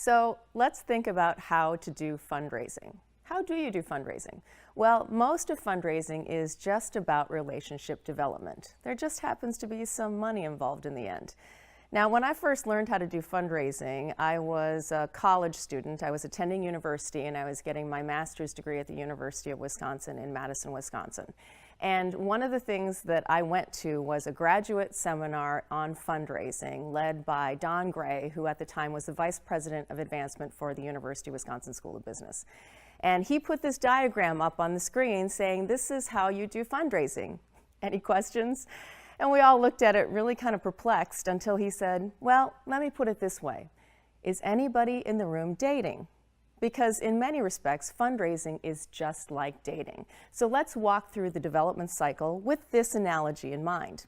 So let's think about how to do fundraising. How do you do fundraising? Well, most of fundraising is just about relationship development. There just happens to be some money involved in the end. Now, when I first learned how to do fundraising, I was a college student. I was attending university and I was getting my master's degree at the University of Wisconsin in Madison, Wisconsin. And one of the things that I went to was a graduate seminar on fundraising led by Don Gray, who at the time was the Vice President of Advancement for the University of Wisconsin School of Business. And he put this diagram up on the screen saying, this is how you do fundraising. Any questions? And we all looked at it really kind of perplexed until he said, well, let me put it this way. Is anybody in the room dating? Because in many respects, fundraising is just like dating. So let's walk through the development cycle with this analogy in mind.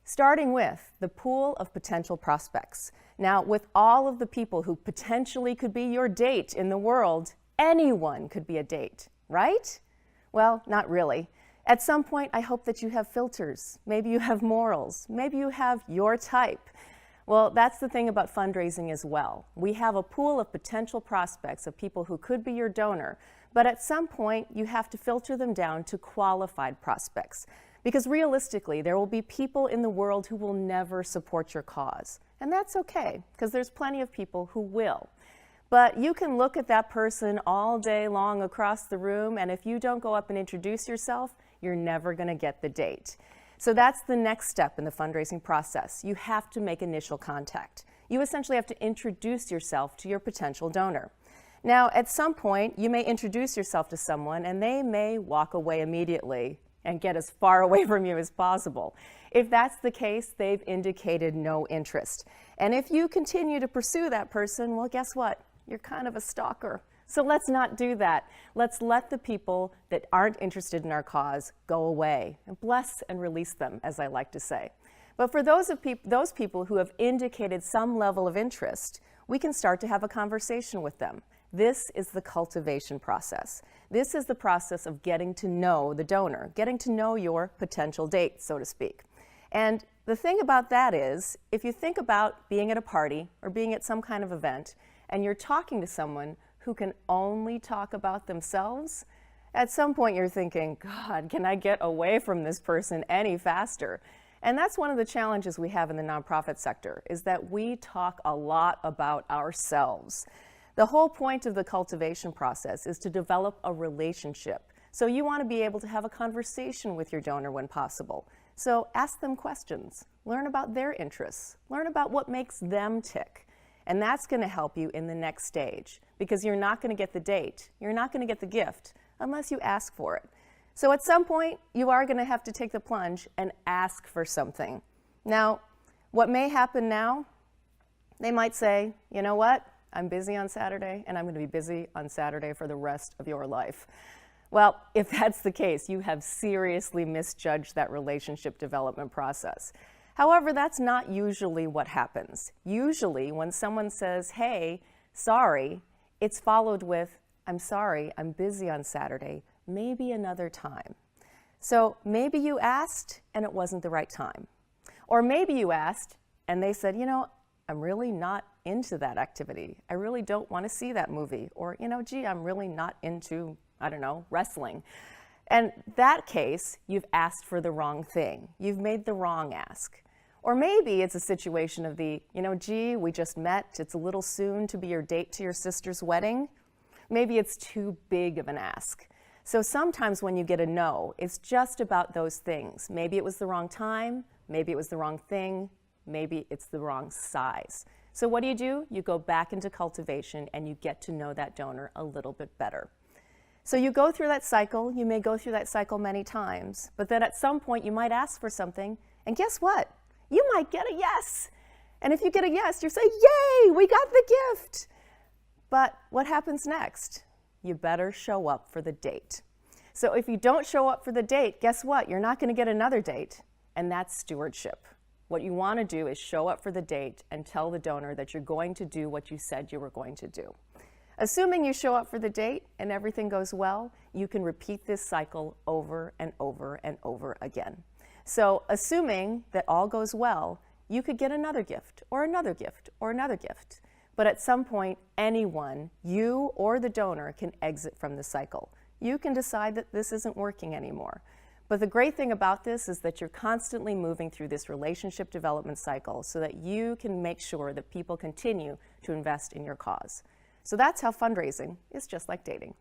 Starting with the pool of potential prospects. Now, with all of the people who potentially could be your date in the world, anyone could be a date, right? Well, not really. At some point, I hope that you have filters. Maybe you have morals. Maybe you have your type. Well, that's the thing about fundraising as well. We have a pool of potential prospects of people who could be your donor, but at some point you have to filter them down to qualified prospects. Because realistically, there will be people in the world who will never support your cause. And that's okay, because there's plenty of people who will. But you can look at that person all day long across the room, and if you don't go up and introduce yourself, you're never going to get the date. So that's the next step in the fundraising process. You have to make initial contact. You essentially have to introduce yourself to your potential donor. Now, at some point, you may introduce yourself to someone and they may walk away immediately and get as far away from you as possible. If that's the case, they've indicated no interest. And if you continue to pursue that person, well, guess what? You're kind of a stalker. So let's not do that. Let's let the people that aren't interested in our cause go away and bless and release them, as I like to say. But for those people who have indicated some level of interest, we can start to have a conversation with them. This is the cultivation process. This is the process of getting to know the donor, getting to know your potential date, so to speak. And the thing about that is, if you think about being at a party or being at some kind of event, and you're talking to someone who can only talk about themselves, at some point you're thinking, God, can I get away from this person any faster? And that's one of the challenges we have in the nonprofit sector, is that we talk a lot about ourselves. The whole point of the cultivation process is to develop a relationship. So you want to be able to have a conversation with your donor when possible. So ask them questions, learn about their interests, learn about what makes them tick. And that's going to help you in the next stage, because you're not going to get the date, you're not going to get the gift unless you ask for it. So at some point, you are going to have to take the plunge and ask for something. Now, what may happen now, they might say, you know what, I'm busy on Saturday, and I'm going to be busy on Saturday for the rest of your life. Well, if that's the case, you have seriously misjudged that relationship development process. However, that's not usually what happens. Usually, when someone says, hey, sorry, it's followed with, I'm sorry, I'm busy on Saturday, maybe another time. So maybe you asked and it wasn't the right time. Or maybe you asked and they said, you know, I'm really not into that activity. I really don't want to see that movie. Or, you know, gee, I'm really not into, I don't know, wrestling. And that case, you've asked for the wrong thing. You've made the wrong ask. Or maybe it's a situation of the, you know, gee, we just met, it's a little soon to be your date to your sister's wedding. Maybe it's too big of an ask. So sometimes when you get a no, it's just about those things. Maybe it was the wrong time, maybe it was the wrong thing, maybe it's the wrong size. So what do? You go back into cultivation and you get to know that donor a little bit better. So you go through that cycle, you may go through that cycle many times, but then at some point you might ask for something, and guess what? You might get a yes. And if you get a yes, you say, yay, we got the gift. But what happens next? You better show up for the date. So if you don't show up for the date, guess what? You're not going to get another date, and that's stewardship. What you want to do is show up for the date and tell the donor that you're going to do what you said you were going to do. Assuming you show up for the date and everything goes well, you can repeat this cycle over and over and over again. So assuming that all goes well, you could get another gift or another gift or another gift. But at some point, anyone, you or the donor, can exit from the cycle. You can decide that this isn't working anymore. But the great thing about this is that you're constantly moving through this relationship development cycle so that you can make sure that people continue to invest in your cause. So that's how fundraising is just like dating.